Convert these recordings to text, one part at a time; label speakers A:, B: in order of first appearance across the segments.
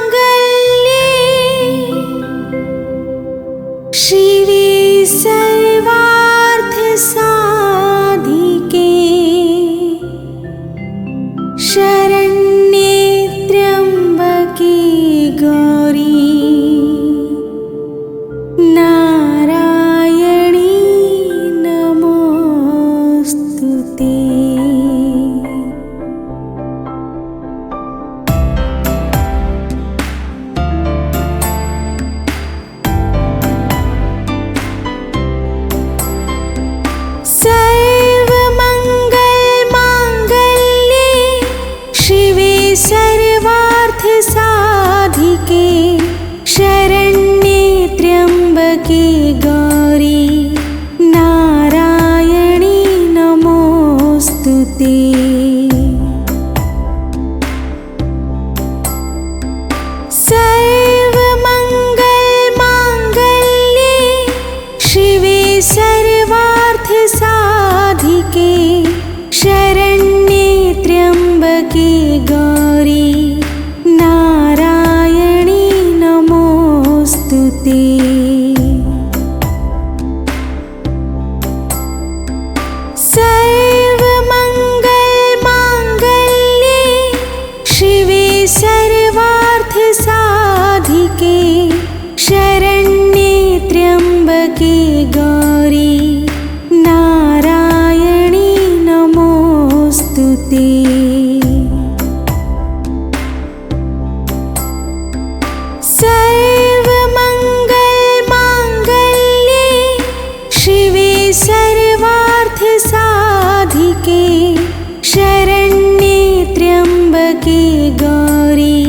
A: सर्वमंगलमांगल्ये शिवे सर्वार्थसाधिके शरण्ये त्र्यंबके गौरी नारायणी नमोस्तुते। सर्वमंगलमांगल्ये शिवे सर्वार्थसाधिके शरण्ये त्र्यंबके गौरी नारायणी नमोस्तुते। सर्वमंगलमांगल्ये शिवे सर्वार्थसाधिके शरण्ये त्र्यंबके गौरी नारायणी नमोस्तुते। सर्वमंगलमांगल्ये शिवे सर्वार्थसाधिके शरण्ये त्र्यंबके गौरी नारायणी नमोस्तुते। सर्वमंगलमांगल्ये शिवे सर्वार्थसाधिके शरण्ये त्र्यंबके गौरी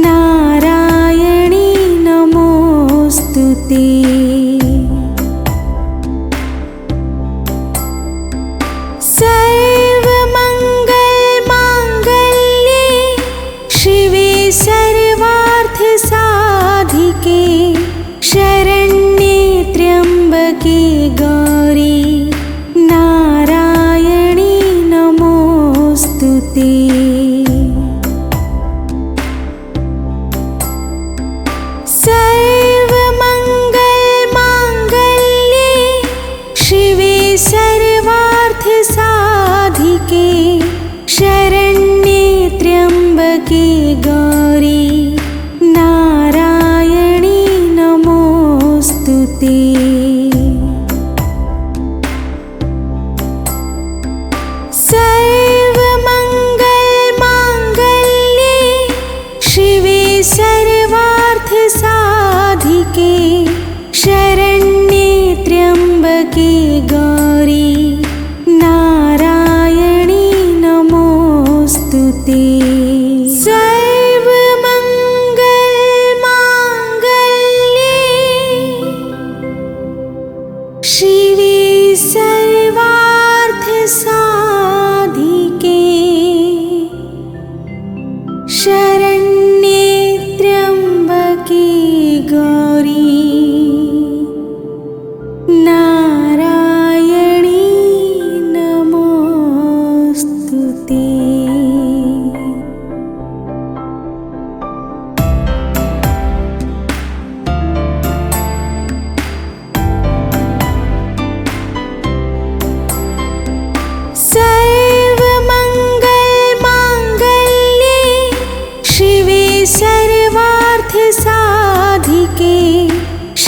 A: नारायणी नमोस्तुते। सर्वमंगलमांगल्ये शिवे सर्वार्थसाधिके शरण्ये त्र्यंबके गौरी नारायणी नमोस्तुते। सर्वमंगलमांगल्ये शिवे सर्वार्थसाधिके शरण्ये त्र्यंबके गौरी नारायणी नमोस्तुते। सर्वमंगलमांगल्ये शिवे सर्वार्थसाधिके शरण्ये त्र्यंबके गौरी नारायणी नमोस्तुते। सर्वमंगलमांगल्ये शिवे सर्वार्थसाधिके शरण्ये त्र्यंबके गौरी नारायणी नमोस्तुते। सर्वमंगलमांगल्ये शिवे सर्वार्थसाधिके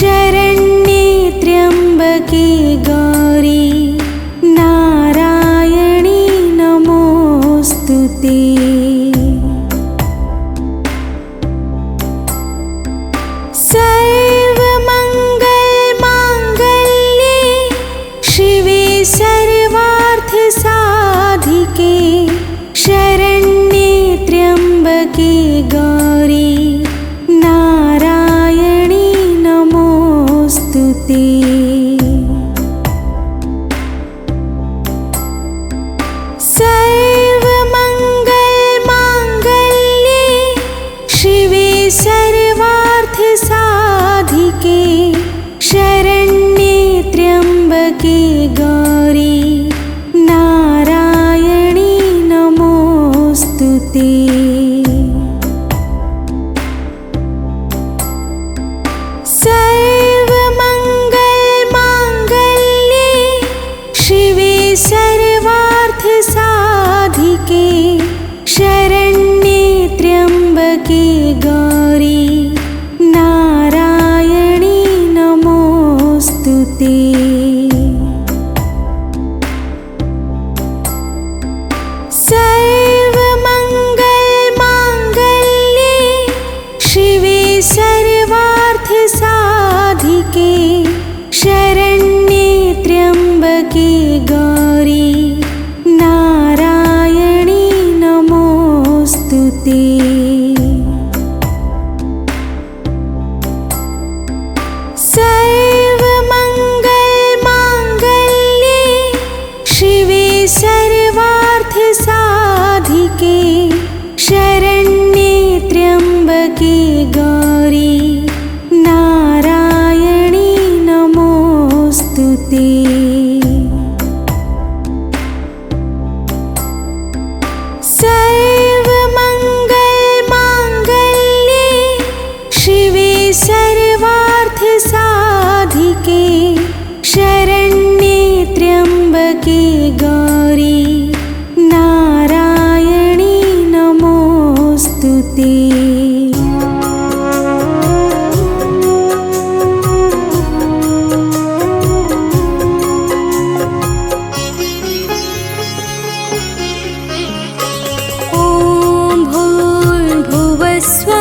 A: शरण्ये त्र्यंबके गौरी नारायणी नमोस्तुते। सर्वमंगलमांगल्ये शिवे सर्वार्थसाधिके शरण्ये त्र्यंबके गौरी नारायणी नमोस्तुते। सर्वमंगलमांगल्ये शिवे सर्वार्थसाधिके शरण्ये त्र्यंबके गौरी नारायणी नमो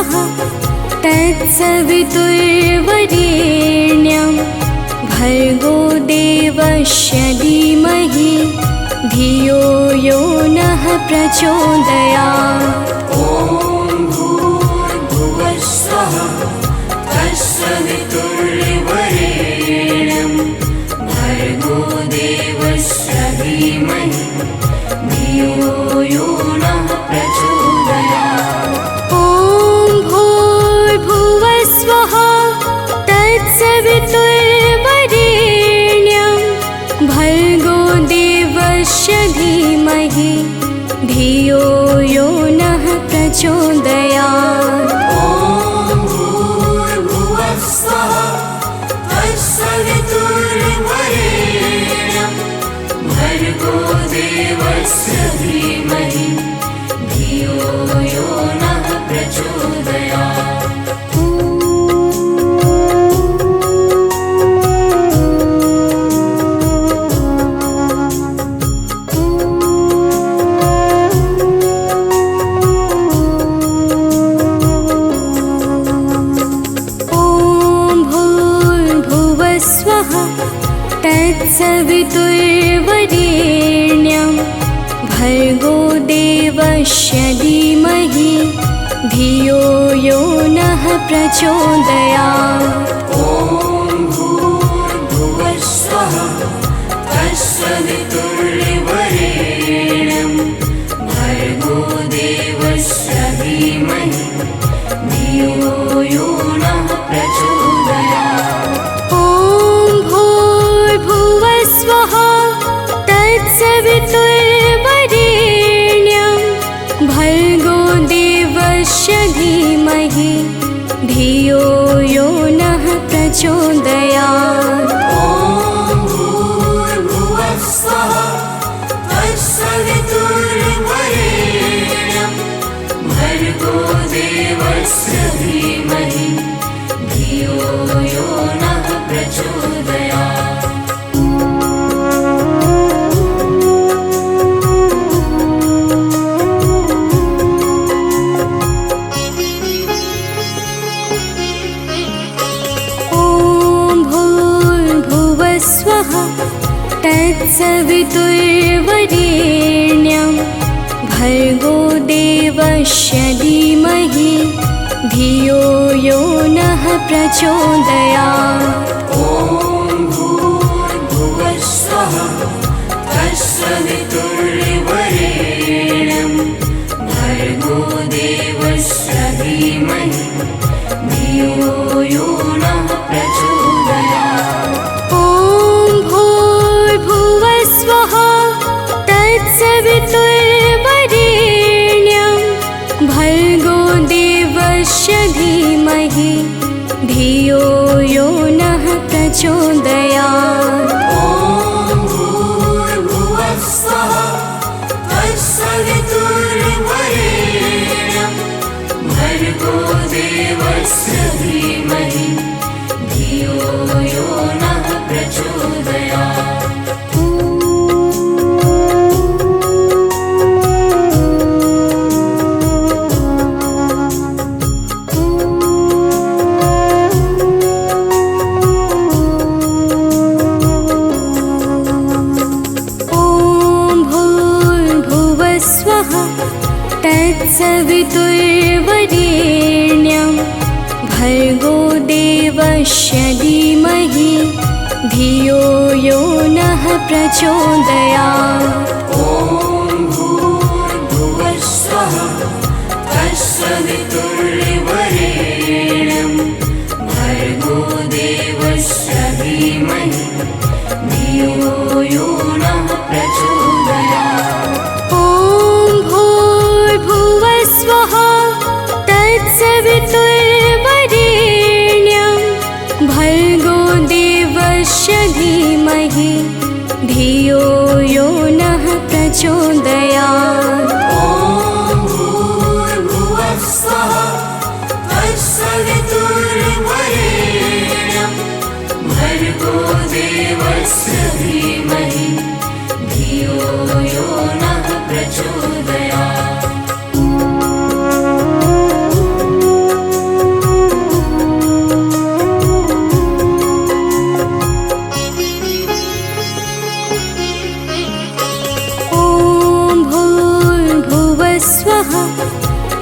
A: भूर्भुवस्वः तत्सवितुर्वरेण्यं भर्गो देवस्य धीमहि धियो यो नः प्रचोदयात्।
B: ॐ भूर्भुवस्वः तत्सवितुर्वरेण्यं भर्गो देवस्य धीमहि धियो यो नः प्रचोदयात्।
A: ॐ भूर्भुवस्वः तत्सवितुर्वरेण्यं भर्गो देवस्य धीमहि धियो यो नः प्रचोदयात्।
B: ॐ भूर्भुवस्वः तत्सवितुर्वरेण्यं भर्गो देवस्य धीमहि धियो यो नः प्रचोदयात्।
A: तत्सवितुर्वरेण्यं भर्गो देवस्य धीमहि धियो यो नः प्रचोदयात्।
B: ॐ भूर्भुवस्वः तत्सवितुर्वरेण्यं भर्गो देवस्य धीमहि धियो यो नः प्रचोदयात्।
A: ॐ भूर्भुवस्वः तत्सवितुर्वरेण्यं भर्गो देवस्य धीमहि धियो यो नः प्रचोदयात्।
B: ॐ भूर्भुवस्वः तत्सवितुर्वरेण्यं भर्गो देवस्य धीमहि धियो यो नः प्रचोदयात्।
A: तत्सवितुर्वरेण्यं भर्गो देवस्य धीमहि धियो यो नः प्रचोदयात्।
B: ॐ भूर्भुवस्वः तत्सवितुर्वरेण्यं भर्गो देवस्य धीमहि धियो यो नः प्रचोदयात्।
A: ॐ भूर्भुवस्वः तत्सवितुर्वरेण्यं भर्गो देवस्य धीमहि धियो यो नः प्रचोदयात्।
B: ॐ भूर्भुवस्वः तत्सवितुर्वरेण्यं भर्गो देवस्य धीमहि धियो यो नः प्रचोदयात्।
A: तत्सवितुर्वरेण्यं भर्गो देवस्य धीमहि धियो यो नः प्रचोदयात्।
B: ॐ भूर्भुवस्वः तत्सवितुर्वरेण्यं भर्गो देवस्य धीमहि धियो यो नः प्रचोदयात्।
A: ॐ भूर्भुवस्वः तत्सवितुर्वरेण्यं भर्गो देवस्य धीमहि धियो यो नः प्रचोदयात्।
B: ॐ भूर्भुवस्वः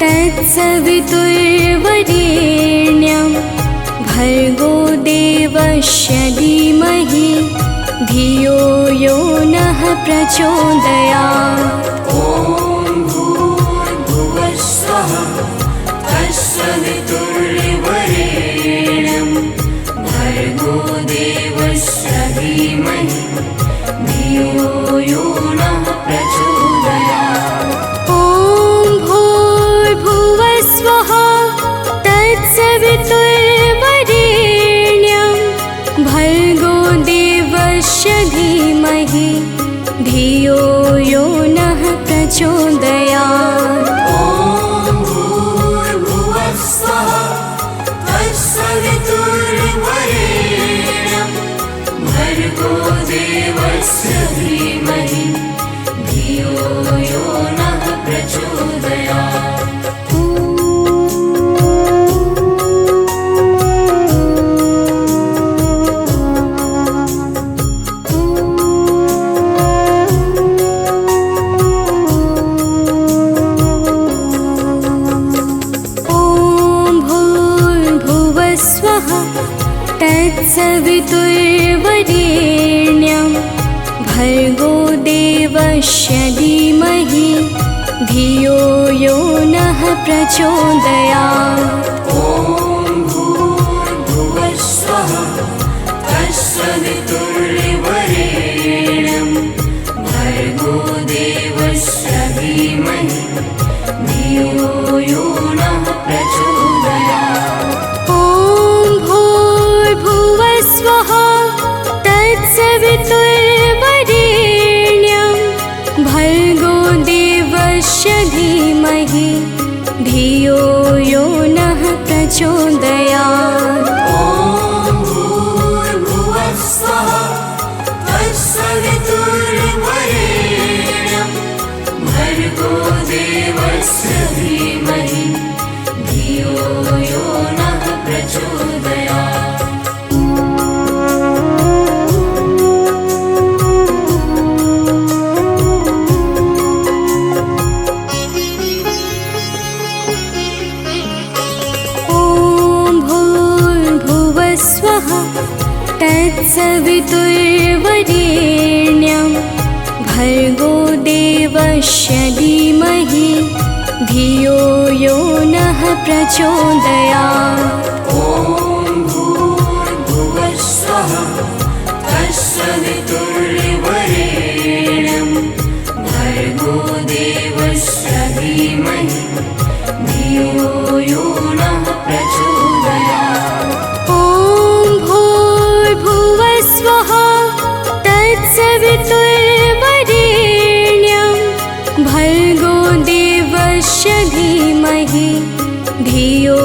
A: तत्सवितुर्वरेण्यं भर्गो देवस्य धीमहि धियो यो नः प्रचोदयात्।
B: ॐ भूर्भुवः स्वः तत्सवितुर्वरेण्यं भर्गो देवस्य धीमहि धियो यो नः प्रचोदयात्।
A: तत्सवितुर्वरेण्यं भर्गो देवस्य धीमहि धियो यो नः प्रचोदयात्।
B: ॐ भूर्भुवः स्वः तत्सवितुर्वरेण्यं भर्गो देवस्य धीमहि धियो यो नः प्रचोदयात्।
A: तत्सवितुर्वरेण्यं भर्गो देवस्य धीमहि धियो यो नः प्रचोदयात्।
B: ॐ भूर्भुवः स्वः तत्सवितुर्वरेण्यं भर्गो देवस्य धीमहि धियो यो नः प्रचोदयात्।
A: तत्सवितुर्वरेण्यं भर्गो देवस्य धीमहि धियो यो नः प्रचोदयात्।
B: ॐ भूर्भुवः स्वः तत्सवितुर्वरेण्यं भर्गो देवस्य धीमहि धियो यो नः प्रचोदयात्।
A: तत्सवितुर्वरेण्यं भर्गो देवस्य धीमहि धियो यो नः प्रचोदयात्।
B: ॐ भूर्भुवः स्वः तत्सवितुर्वरेण्यं भर्गो देवस्य धीमहि धियो यो नः प्रचोदयात्।
A: ॐ भूर्भुवः स्वः तत्सवितुर्वरेण्यं भर्गो देवस्य धीमहि धियो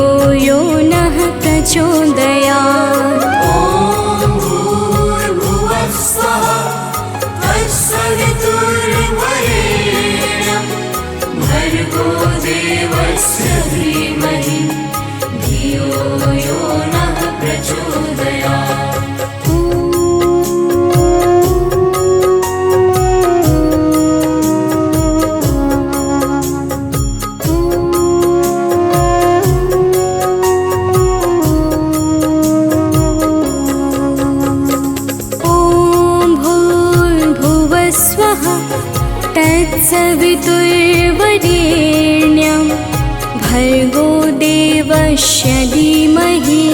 A: यो नः प्रचोदयात्।
B: ॐ भूर्भुवः स्वः तत्सवितुर्वरेण्यं भर्गो देवस्य धीमहि धियो यो नः प्रचोदयात्।
A: तत्सवितुर्वरेण्यं भर्गो देवस्य धीमहि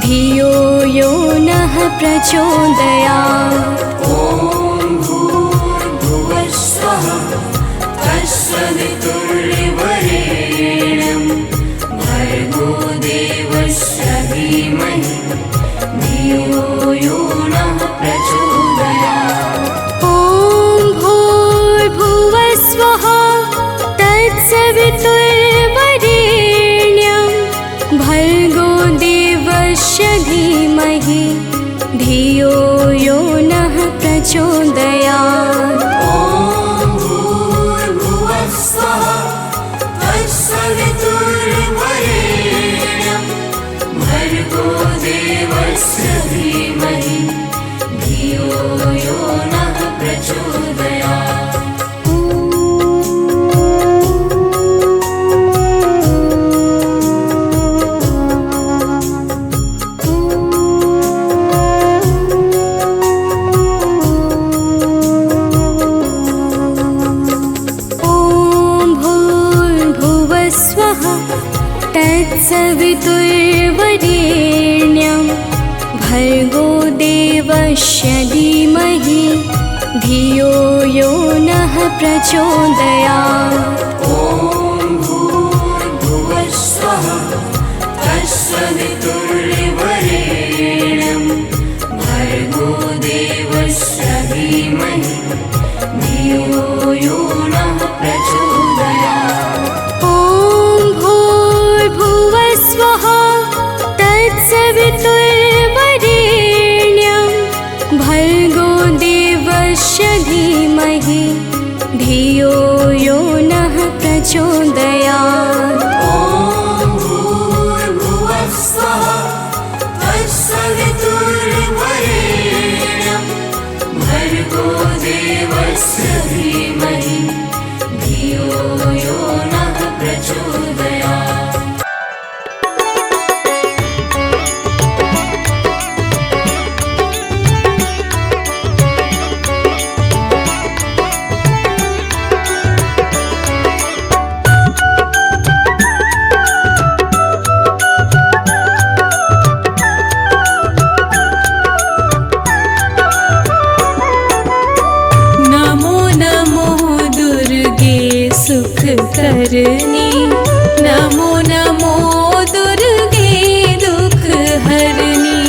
A: धियो यो नः प्रचोदयात्।
B: ॐ भूर्भुवः स्वः तत्सवितुर्वरेण्यं भर्गो देवस्य धीमहि धियो यो नः प्रचोदयात्।
A: ॐ भूर्भुवः स्वः तत्सवितुर्वरेण्यं भर्गो देवस्य धीमहि धियो यो नः प्रचोदयात्।
B: ॐ भूर्भुवः स्वः तत्सवितुर्वरेण्यं भर्गो देवस्य धीमहि धियो यो नः प्रचोदयात्।
A: तत्सवितुर्वरेण्यं भर्गो देवस्य धीमहि धियो यो नः प्रचोदयात्।
B: ॐ भूर्भुवः स्वः तत्सवितुर्वरेण्यं भर्गो देवस्य धीमहि धियो यो नः प्रचोदयात्।
A: ॐ भूर्भुवः स्वः तत्सवितुर्वरेण्यं भर्गो देवस्य धीमहि धियो यो नः प्रचोदयात्।
B: ॐ भूर्भुवः स्वः तत्सवितुर्वरेण्यं भर्गो देवस्य धीमहि धियो यो नः प्रचोदयात्।
C: करनी नमो नमो दुर्गे दुख हरनी।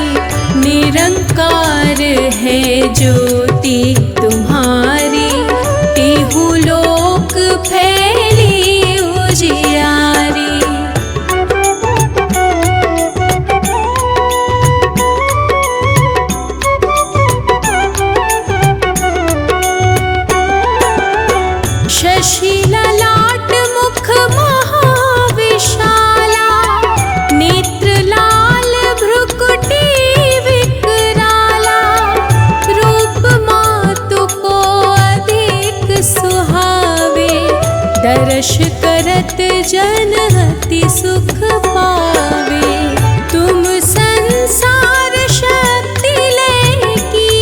C: निरंकार है ज्योति तुम्हारी तिहु लोक फैली उजियारी। शशि ललाट मुख महाविशाला नेत्र लाल भ्रुकुटी विकराला। रूप मातु को अधिक सुहावे दर्श करत जन अति सुख पावे। तुम संसार शक्ति लेकी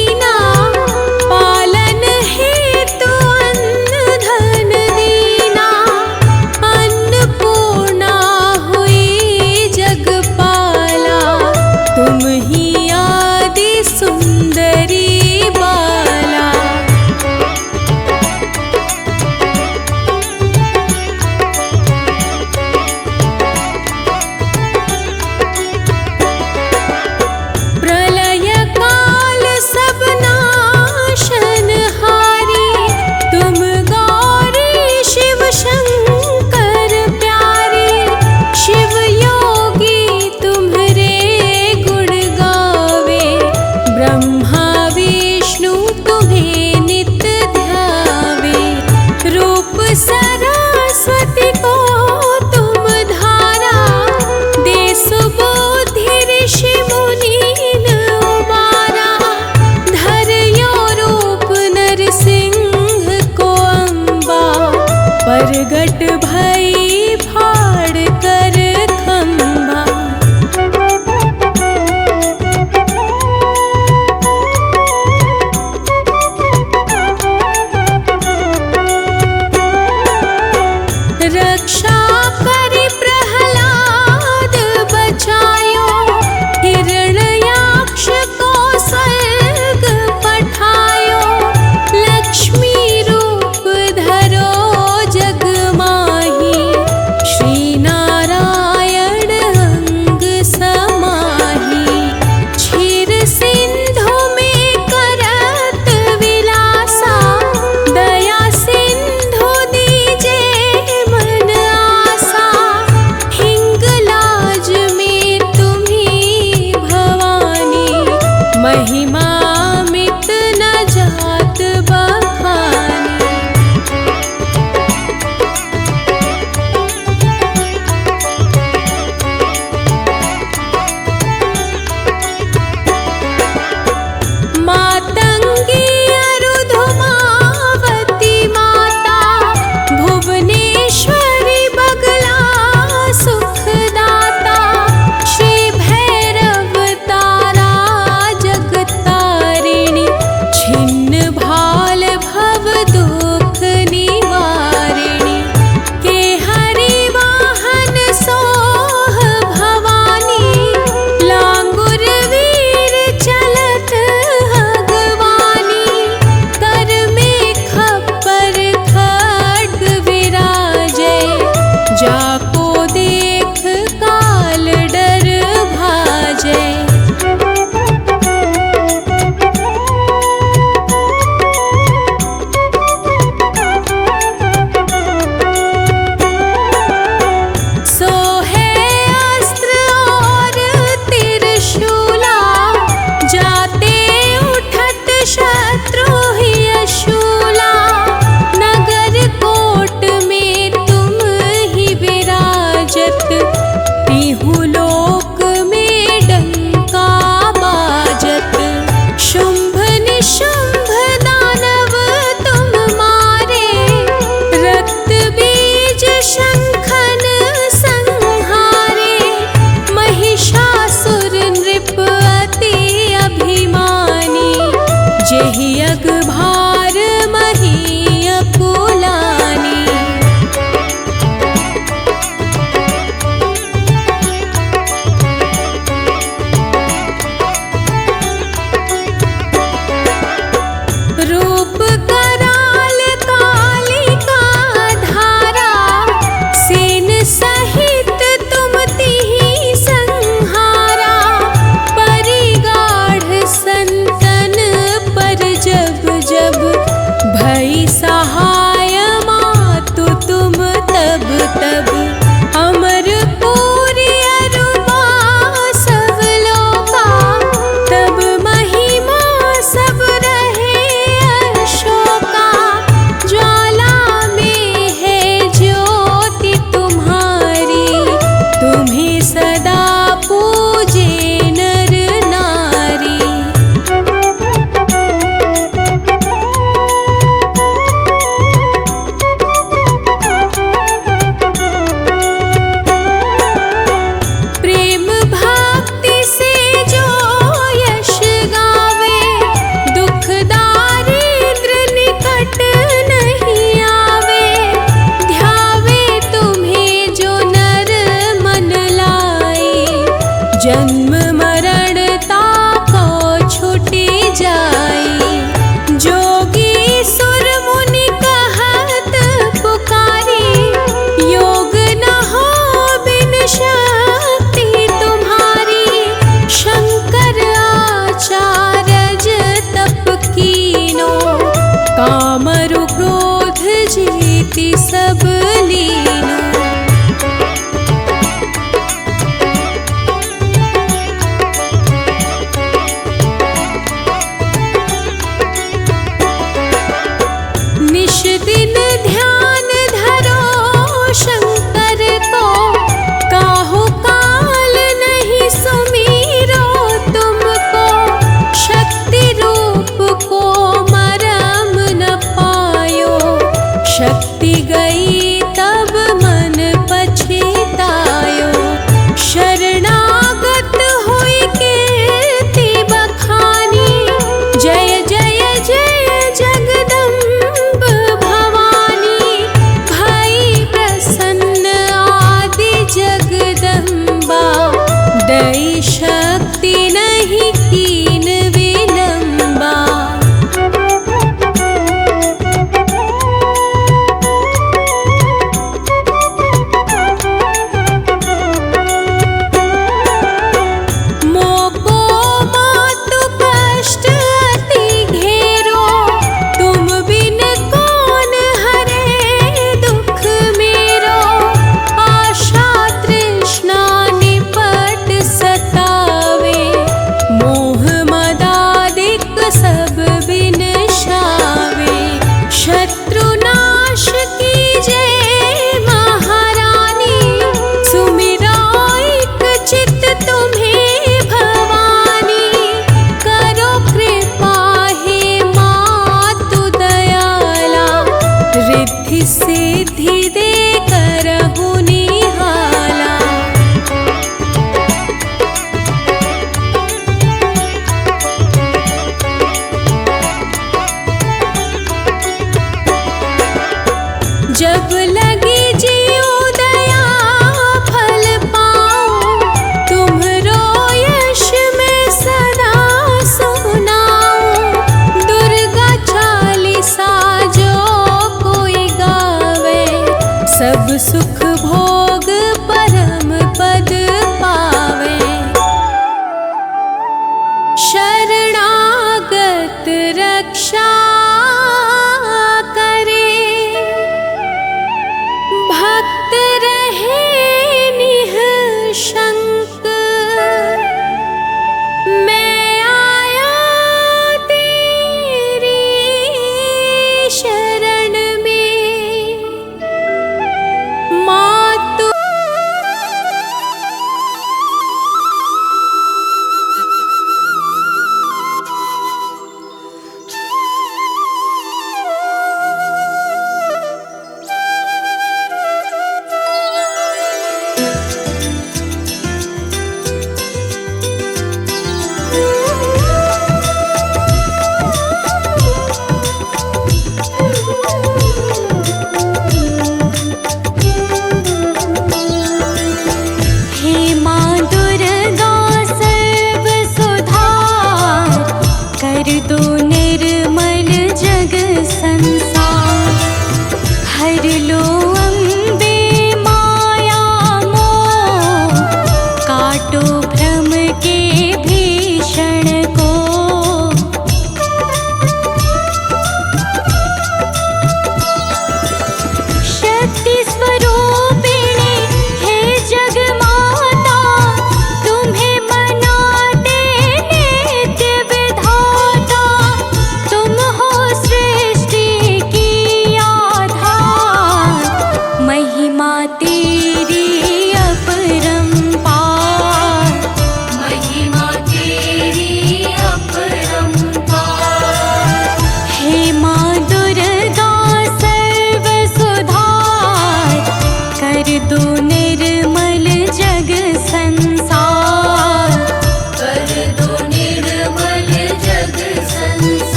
C: जग भार मही अकुलानी। रूप कराल कालिका धारा, सेन सहित तुम तिहि संहारा। परिगाढ़ संतन पर जब जब भई सहाय मातु तुम तब तब। अमर पूरी अरुबा सब लोका, तब महिमा सब रहे अशोका। ज्वाला में है ज्योति तुम्हारी, तुम्हें सदा पूजे नर नारी। प्रेम भक्ति से जो यश गावे, दुख दारिद्र निकट नहीं आवे। ध्यावे तुम्हें जो नर मन लाए, जन्म मरण ताको छूटी जाए। जोगी सुर मुनि कहत पुकारी, योग न हो बिन शक्ति तुम्हारी। शंकर आचार्य तप कीनो, कामरु क्रोध जीति सब लीनो। निश दिन ध्यान धरो शंकर को, काहू काल नहीं सुमीरो तुमको। शक्ति रूप को मरम न पायो, शक्ति गई तब मन पछतायो। शरणागत हुई कीर्ति बखानी, जय जय जय जगदम्ब भवानी। भई प्रसन्न आदि जगदम्बा, दई शक्ति नहीं कीन विलंबा। मोको मातु कष्ट अति घेरो, तुम बिन कौन हरे दुख मेरो। आशा तृष्णा निपट सतावे, मोह मदादिक सब बिनशावे। शत्रुनाश कीजय महारानी, सुमिरो एक चित तुम्हें भवानी। करो कृपा हे मातु दयाला, रिद्धि सिद्धि दे करहु निहाला। जब लगी जियो दया फल पाओ, तुम्हरो यश में सदा सुनाऊं। दुर्गा चालीसा जो कोई गावे, सब सुख भोग परम पद पावे। शरणागत रक्षा करे, भक्त रहे निःशंक। मैं आया तेरी शरण में, मातु।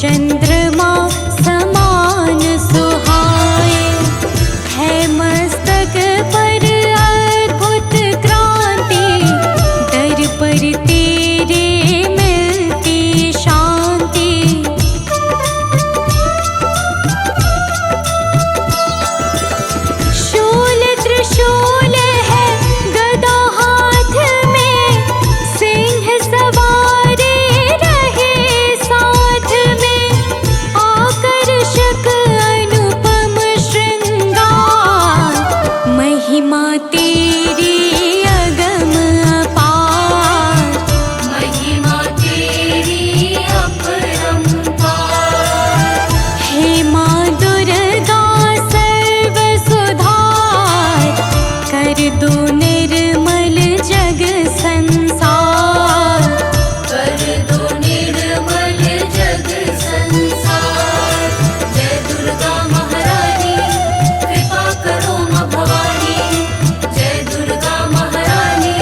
A: चंद्रमा समान सुहाए। है मस्तक पर अद्भुत क्रांति, दर पर तेरे मिलती शांति। शूल त्रिशूल है गदा हाथ में, सिंह सवारे रहे साथ में। आकर्षक अनुपम श्रृंगार, महिमा तेरी अगम अपार।
B: महिमा तेरी अपरंपार।
A: हे माँ दुर्गा सर्व सुधार, कर दो निर्मल जग संसार।
B: कर दो निर्मल जग संसार। जय दुर्गा महारानी कृपा करो माँ भवानी। जय दुर्गा महारानी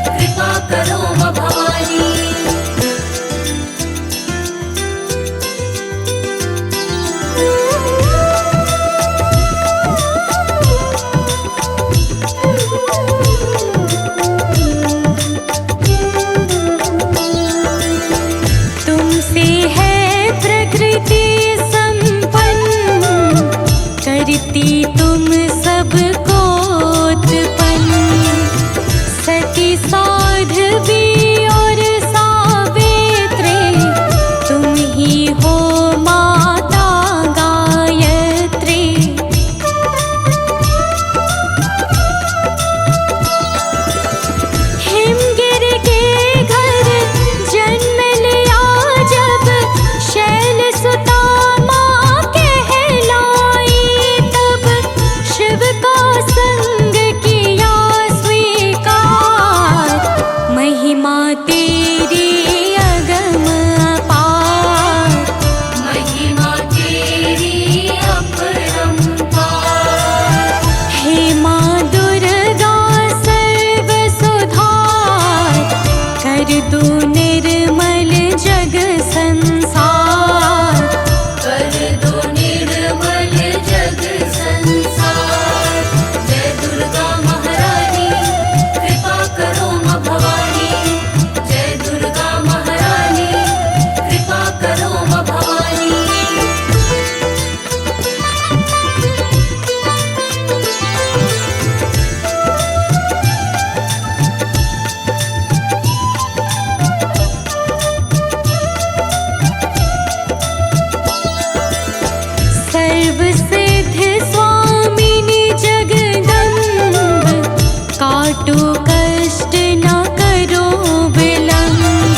B: कृपा करो माँ भवानी।
A: तुमसे है प्रकृति संपन्न, करती तुम सबको उत्पन्न। सती साध्वी और सावित्री, तुम ही हो माता गायत्री। हिमगिर के घर जन्म लिया जब, शैल सुता माँ कहलाई तब। शिव का संग किया स्वीकार, महिमा तेरी अगम अपार।
B: महिमा तेरी अपरंपार।
A: हे माँ दुर्गा सर्व सुधार, कर दो निर्मल जग संसार।
B: कर दो निर्मल जग संसार। जय दुर्गा महारानी कृपा करो माँ भवानी। जय दुर्गा महारानी कृपा करो माँ भवानी।
A: सर्व सिद्ध स्वामिनी जगदम्ब, काटो कष्ट न करो विलंब।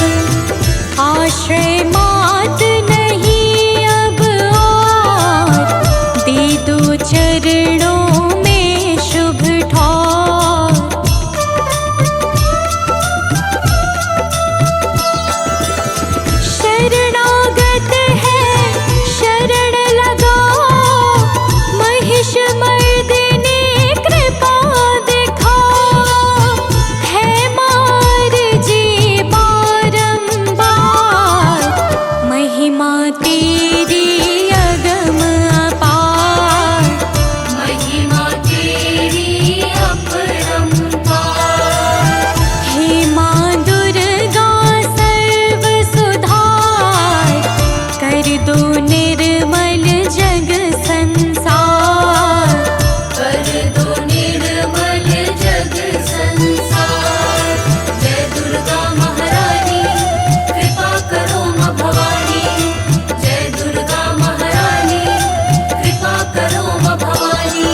A: आश्रय मात नहीं अब और, दे दो चरणों में शुभ ठौर। शरणागत है शरण लगाओ, महिष मर्दिनी कृपा दिखाओ। है मार जी बारंबार, महिमा तेरी अगम अपार।
B: महिमा तेरी अपरंपार।
A: हे माँ दुर्गा सर्व सुधार, कर दो निर्मल जग संसार।
B: कर दो निर्मल जग संसार। जय दुर्गा महारानी कृपा करो माँ भवानी। जय दुर्गा महारानी कृपा करो माँ भवानी।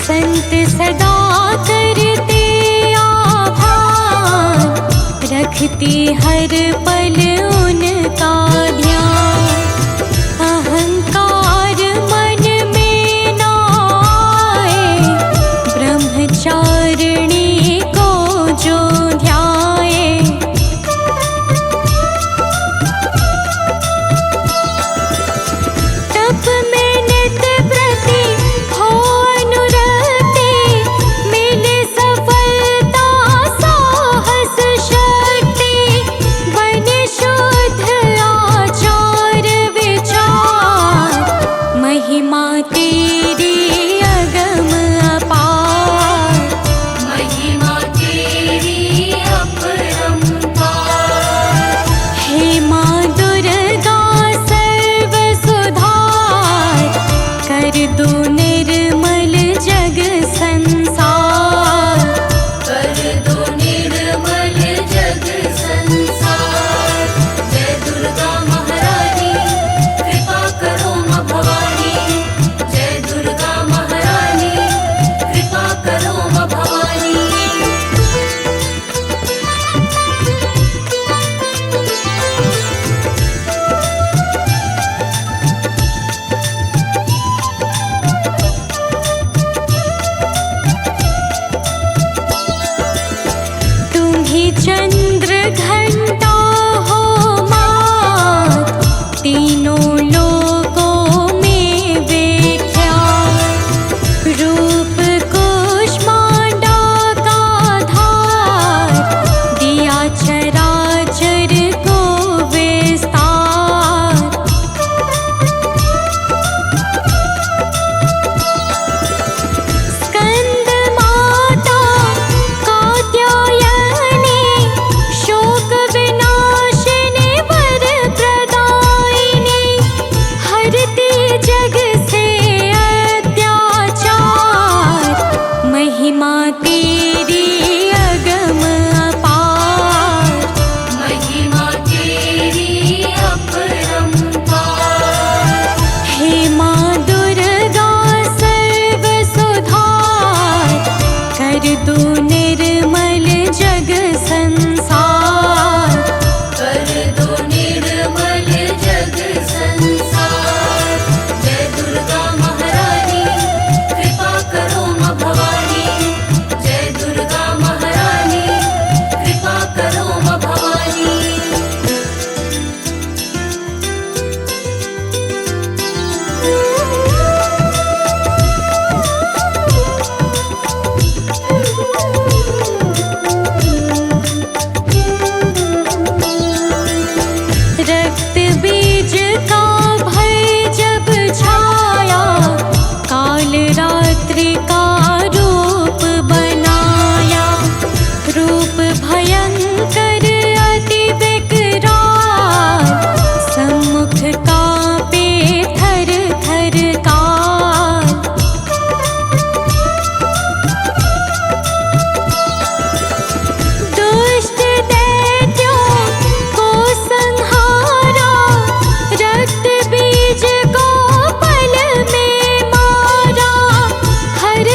A: संत सदा करते आभार, रखती हर पल उनका ध्यान। अहंकार मन में ना आए, ब्रह्मचारिणी को जो ध्याए। तेरी अगम अपार,
B: महिमा तेरी अपरंपार।
A: हे माँ दुर्गा सर्व सुधार, कर दो निर्मल जग संसार,
B: कर दो निर्मल जग संसार। जय दुर्गा महारानी कृपा करो माँ भवानी, जय दुर्गा महारानी कृपा करो माँ भवानी।
A: तुम्ही चंद्र घंटा हो माँ, तीनों लोकों में विख्यात। रूप कुष्मांडा का धार, दिया चराचर को विस्तार। स्कंद माता कात्यायनी, शोक विनाशिनी वर प्रदायिनी, हरती जग से अत्याचार, महिमा तेरी अगम अपार,
B: महिमा तेरी अपरंपार।
A: हे माँ दुर्गा सर्व सुधार, कर दो निर्मल जग संसार,
B: कर दो निर्मल जग संसार। जय दुर्गा महारानी कृपा करो माँ भवानी, जय दुर्गा महारानी कृपा करो माँ भवानी।
A: रक्त बीज का भय जब छाया, काल रात्रि का रूप बनाया। रूप भयंकर अति विकराल, सम्मुख कांपे थर थर काल। दुष्ट दैत्यों को संहारा, रक्त बीज को पल में मारा। हर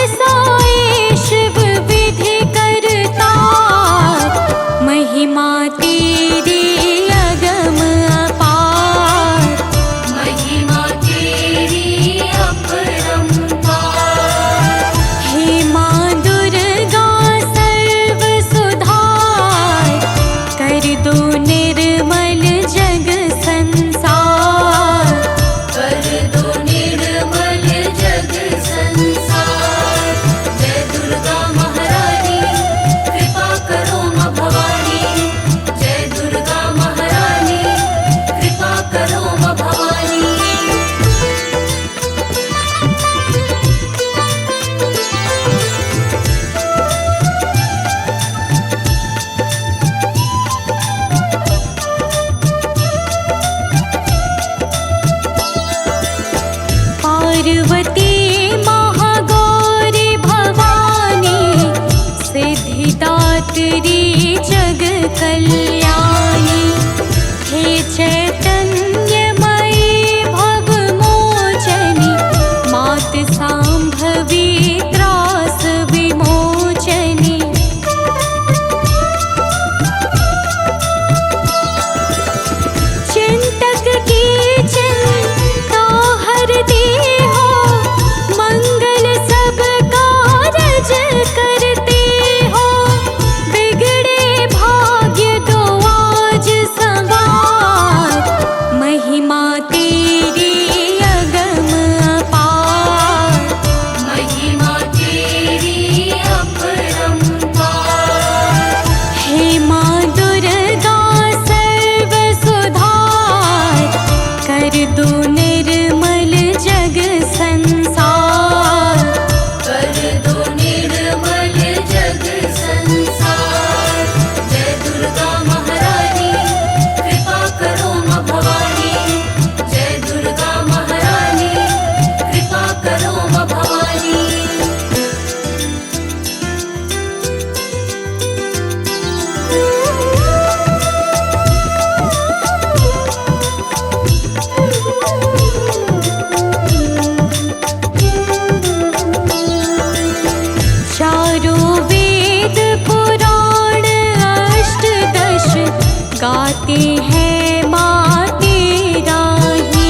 A: गाते हैं माँ तेरा ही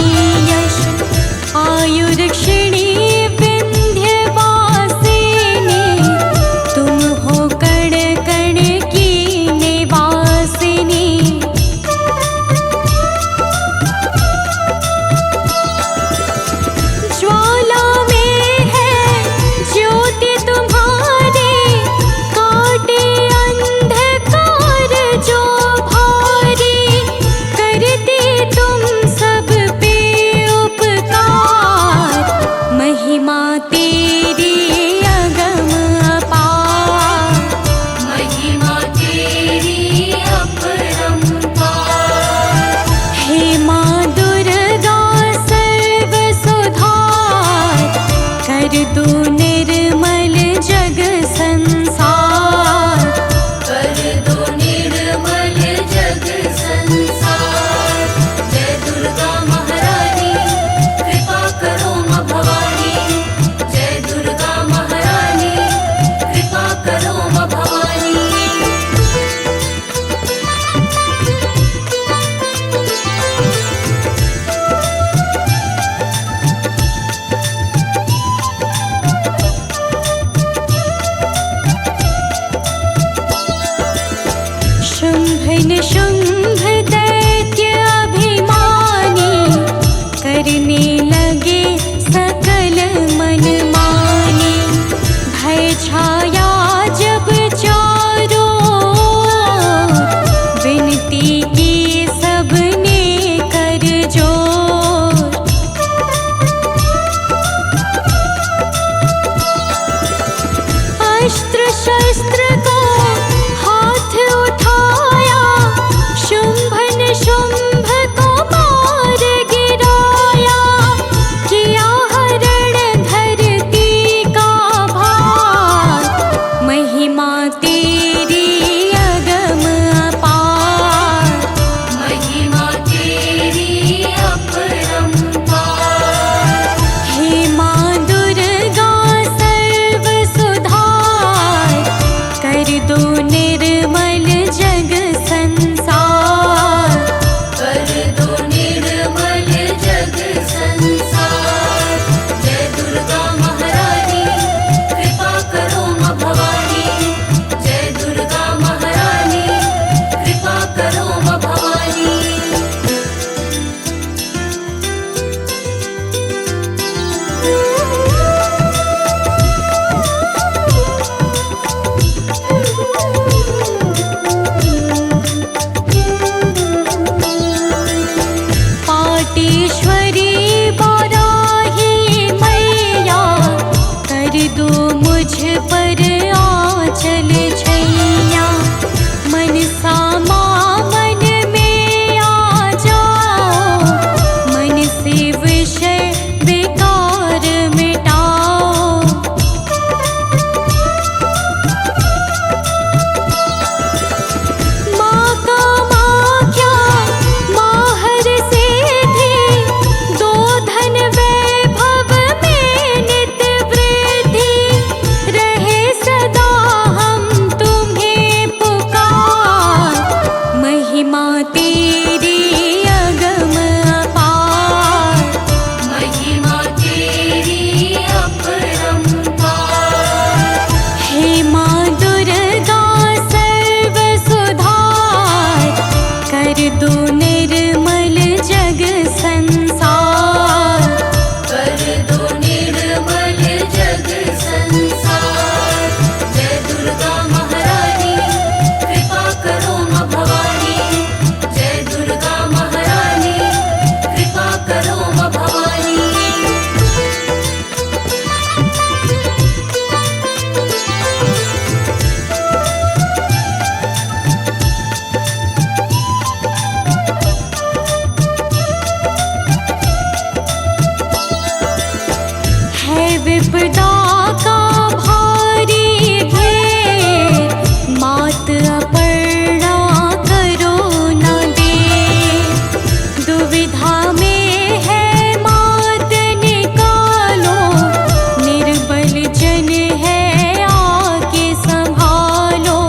A: यश। आयुर्क्षिणी विंध्यवासिनी, तुम हो कण कण की निवासिनी। ज्वाला में है ज्योति तुम्हारी, काटे अंधकार जो भारी। करती तुम सब पे उपकार, महिमा तेरी अगम अपार।
B: महिमा तेरी अपरंपार।
A: हे माँ दुर्गा सर्व सुधार, कर दो निर्मल जग संसार।
B: कर दो निर्मल जग संसार। जय दुर्गा महारानी कृपा करो माँ भवानी। जय दुर्गा महारानी कृपा करो माँ भवानी।
A: शुंभ निशुंभ दैत्य अभिमानी, करने लगे सकल मनमानी। भय छाया जब चारों ओर, विनती की सबने कर जोर। अस्त्र शस्त्र को हाथ उठाया, शुंभ निशुंभ को मार गिराया। किया हरण धरती का भार, महिमा तेरी अगम अपार।
B: महिमा तेरी अपरंपार।
A: हे माँ दुर्गा सर्व सुधार, कर दो निर्मल जग संसार।
B: कर दो निर्मल जग संसार। जय दुर्गा महारानी कृपा करो माँ भवानी। जय दुर्गा महारानी कृपा करो माँ भवानी।
A: पाटेश्वरी बाराही मैया, कर दो मुझ पर आंचल छैया। मनसा माँ मन में आ जाओ, मन से विषय विकार मिटाओ। माँ कामाख्या माहर से थी, दो धन वैभव में नित वृद्धि। रहे सदा हम तुम्हें पुकार, महिमा तेरी अगम अपार।
B: महिमा तेरी अपरंपार।
A: हे माँ दुर्गा सर्व सुधार, कर दो निर्मल जग संसार।
B: कर दो निर्मल जग संसार। जय दुर्गा महारानी कृपा करो माँ भवानी। जय दुर्गा महारानी कृपा करो माँ भवानी।
A: है विपदा का भारी घेर, मात अपर्णा करो न देर। दुविधा में है मात निकालो, निर्बल जन है आके संभालो।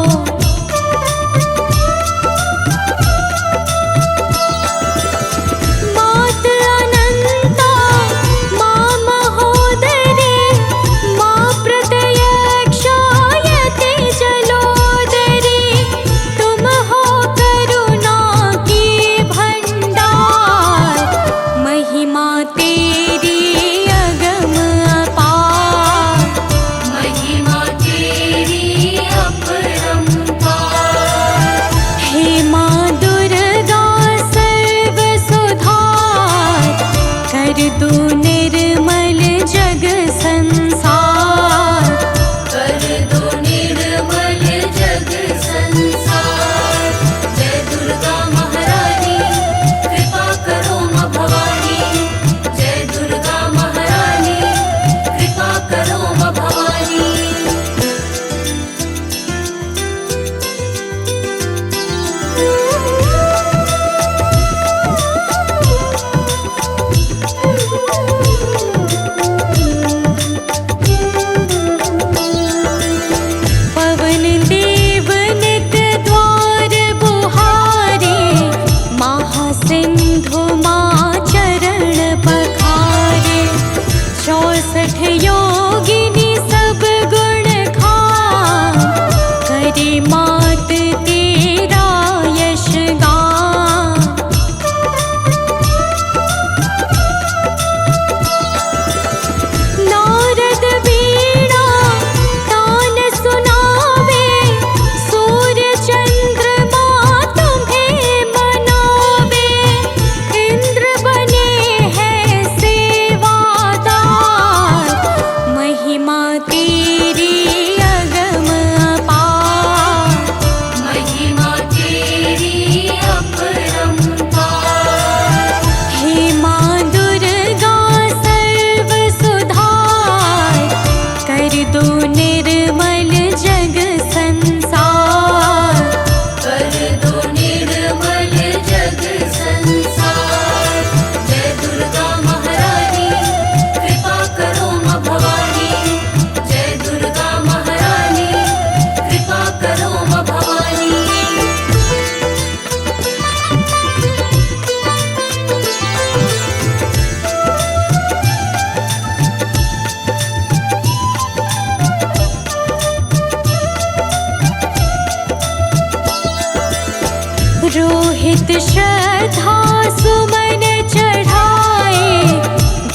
A: श्रद्धा सुमन चढ़ाए,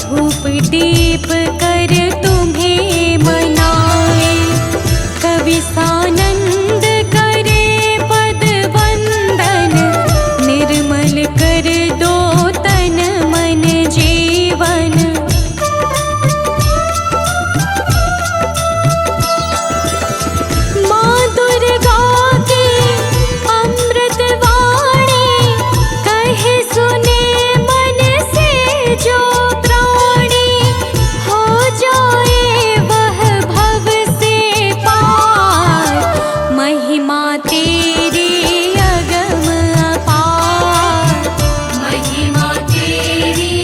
A: धूप दीप कर तुम्हें मनाए। कवि सानंद करे पद वंदन, निर्मल कर दो तन मन जीवन। माँ दुर्गा की अमृत वाणी, कहे सुने मन से जो प्राणी। हो जाए वह भव से पार, महिमा तेरी अगम अपार।
B: महिमा तेरी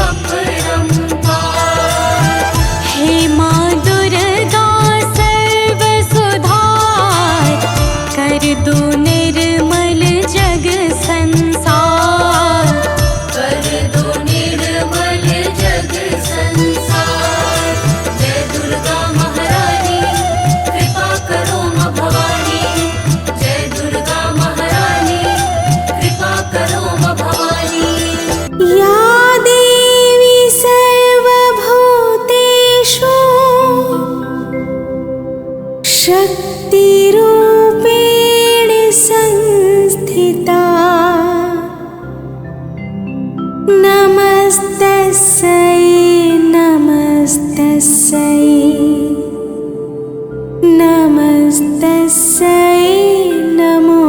B: अपरंपार।
A: हे माँ दुर्गा सर्व सुधार, कर दो निर्मल जग संसार।
B: कर दो निर्मल जग संसार। जय दुर्गा महारानी, कृपा करो माँ भवानी। जय दुर्गा महारानी, कृपा करो माँ भवानी।
C: या देवी सर्वभूतेषु शक्तिरूपेण संस्थिता। नमस्तस्यै नमस्तस्यै नमस्तस्यै नमो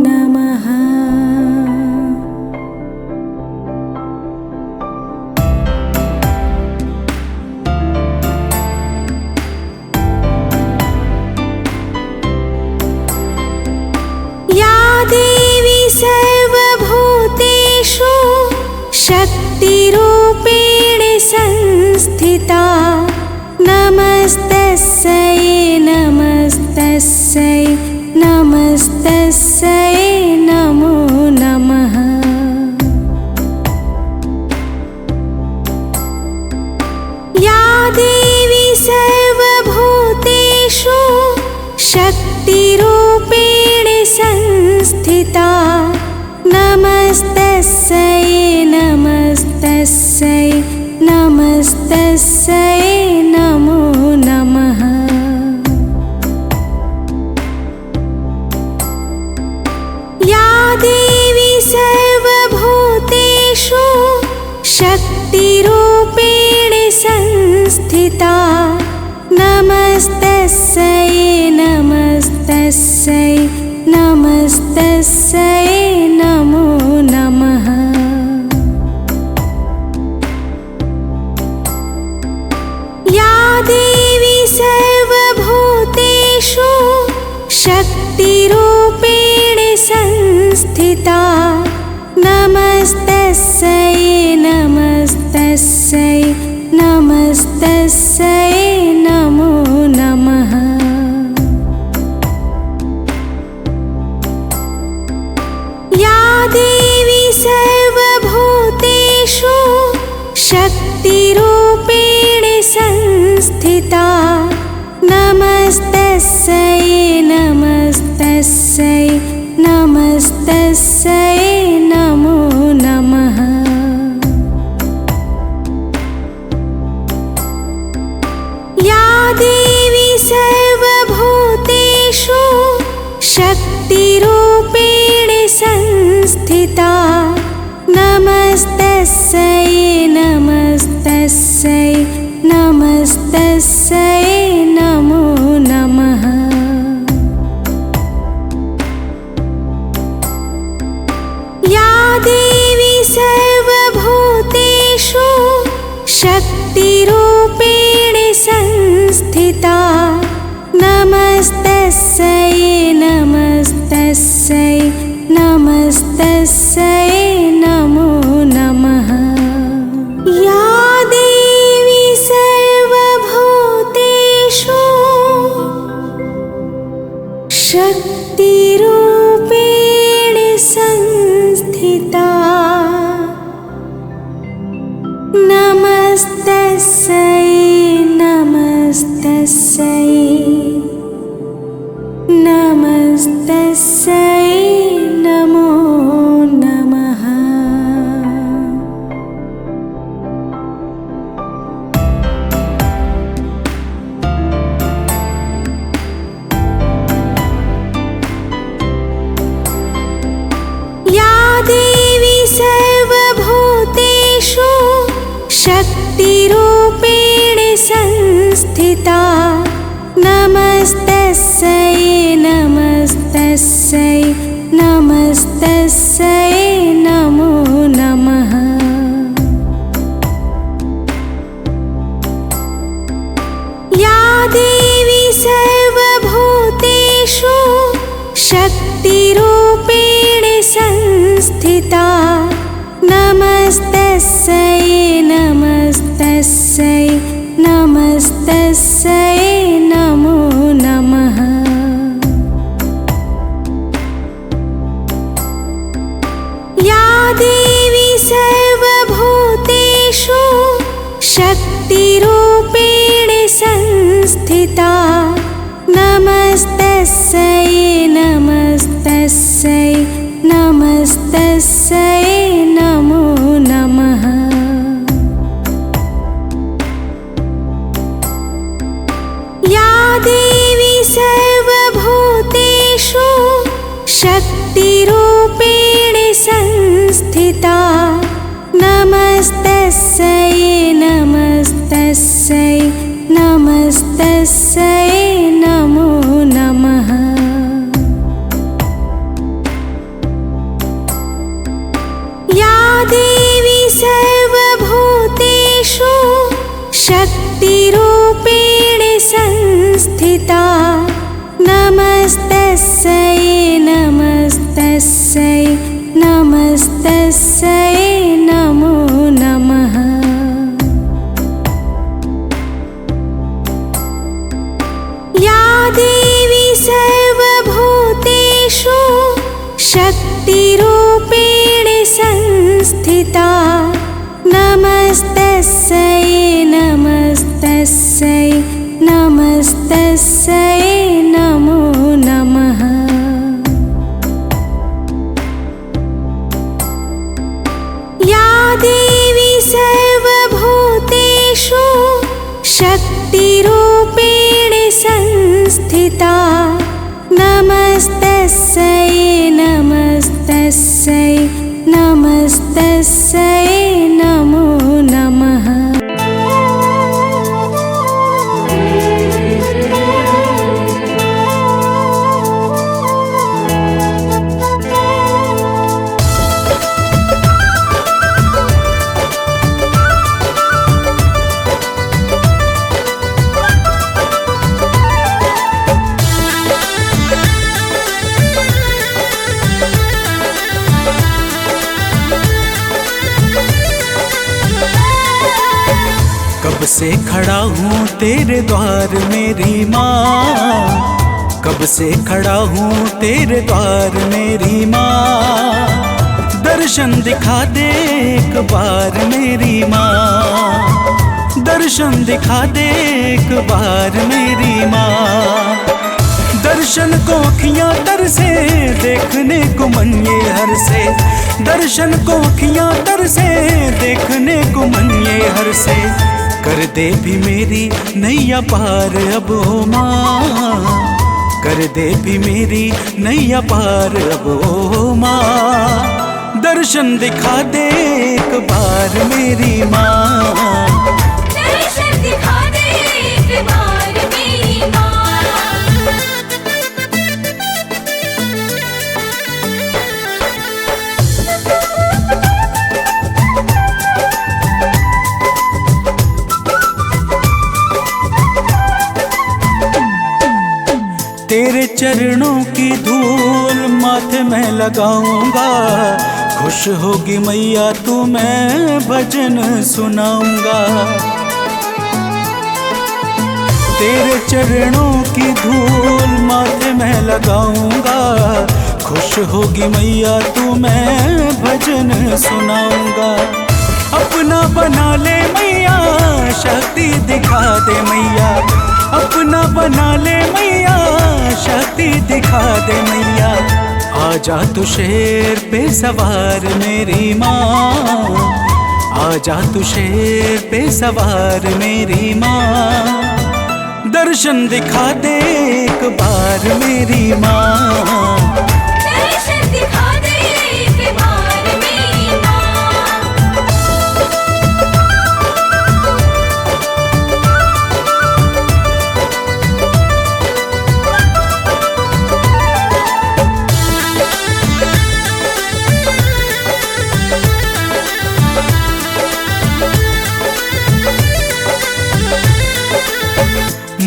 C: नमः। या देवी सर्वभूतेषु शक्तिरूपेण संस्थिता। नमस्तस्यै नमस्तस्यै नमस्तस्यै नमो नमः। या देवी सर्वभूतेषु शक्तिरूपेण संस्थिता। नमस्तस्यै नमस्तस्यै नमस्तस्यै नमो नमः। या देवी सर्वभूतेषु शक्तिरूपेण संस्थिता। नमस्तस्यै नमस्तस्यै नमस्तस्यै नमो नमः। या देवी सर्वभूतेषु शक्तिरूपेण संस्थिता। नमस्तस्यै नमस्तस्यै नमस्तस्यै नमो नमः। या देवी सर्वभूतेषु शक्तिरूपेण संस्थिता। नमस्तस्यै नमस्तस्यै नमस्तस्यै नमो नमः। या देवी सर्वभूतेषु शक्तिरूपेण संस्थिता। नमस्तस्यै नमस्तस्यै नमस्तस्यै नमो नमः। या देवी सर्वभूतेषु शक्तिरूपेण संस्थिता। नमस्तस्यै नमस्तस्यै नमस्तस्यै नमो नमः। या देवी सर्वभूतेषु शक्तिरूपेण संस्थिता। नमस्तस्यै नमस्तस्यै नमस्तस्यै नमो संस्थिता नमस्तस्यै नमस्तस्यै नमस्तस्यै नमो नमः। या देवी सर्वभूतेषु शक्तिरूपेण संस्थिता नमस्तस्यै नमस्तस्यै नमस्तस्यै नमो नमः। या देवी सर्वभूतेषु शक्तिरूपेण संस्थिता नमस्तस्यै नमस्तस्यै नमस्तस्यै नमो नमः। या देवी सर्वभूतेषु शक्तिरूपेण संस्थिता नमस्तस्यै नमस्तस्यै नमस्तस्यै नमो नमः। या देवी सर्वभूतेषु शक्तिरूपेण संस्थिता नमस्तस्यै नमस्तस्यै नमस्तस्यै नमो नमः। या देवी सर्वभूतेषु शक्तिरूपेण संस्थिता नमस्तस्यै नमस्तस्यै नमस्तस्यै नमो नमः। या देवी सर्वभूतेषु शक्तिरूपेण संस्थिता नमस्तस्यै नमस्तस्यै नमस्तस्यै नमो नमः।
D: कब से खड़ा हूँ तेरे द्वार मेरी माँ, कब से खड़ा हूँ तेरे द्वार मेरी माँ। दर्शन दिखा दे एक बार मेरी माँ, दर्शन दिखा दे एक बार मेरी माँ। दर्शन को अखियाँ तरसे देखने को मन ये हर से, दर्शन को अखियाँ तरसे देखने को मन ये हर से। कर दे भी मेरी नैया पार अब ओ माँ, कर दे भी मेरी नैया पार अब ओ माँ। दर्शन दिखा दे एक बार मेरी माँ,
B: दर्शन दिखा दे एक बार मेरी माँ।
D: तेरे चरणों की धूल माथे में लगाऊंगा, खुश होगी मैया तू मैं भजन सुनाऊंगा। तेरे चरणों की धूल माथे में लगाऊंगा, खुश होगी मैया तू मैं भजन सुनाऊंगा। अपना बना ले मैया शक्ति दिखा दे मैया, अपना बना ले मैया शक्ति दिखा दे मैया। आजा तू शेर पे सवार मेरी माँ, आजा तू शेर पे सवार मेरी माँ। दर्शन दिखा दे एक बार मेरी माँ,
B: दर्शन दिखा दे एक बार मेरी माँ।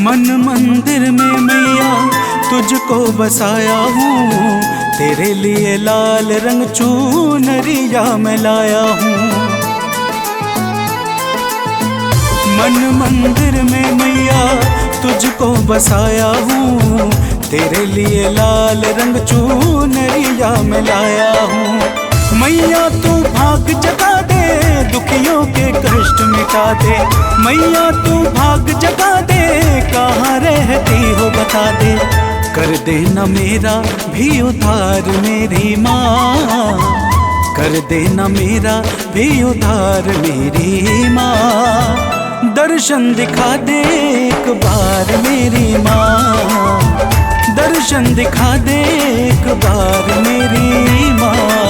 D: मन मंदिर में मैया तुझको बसाया हूँ, तेरे लिए लाल रंग चुनरिया मैं लाया हूँ। मन मंदिर में मैया तुझको बसाया हूँ, तेरे लिए लाल रंग चुनरिया मैं लाया हूँ। मैया तू भाग जगा दे, दुखियों के कष्ट मिटा दे। मैया तू भाग जगा दे, कहाँ रहती हो बता दे। कर देना मेरा भी उद्धार मेरी माँ, कर देना मेरा भी उद्धार मेरी माँ। दर्शन दिखा दे एक बार मेरी माँ, दर्शन दिखा दे एक बार मेरी माँ।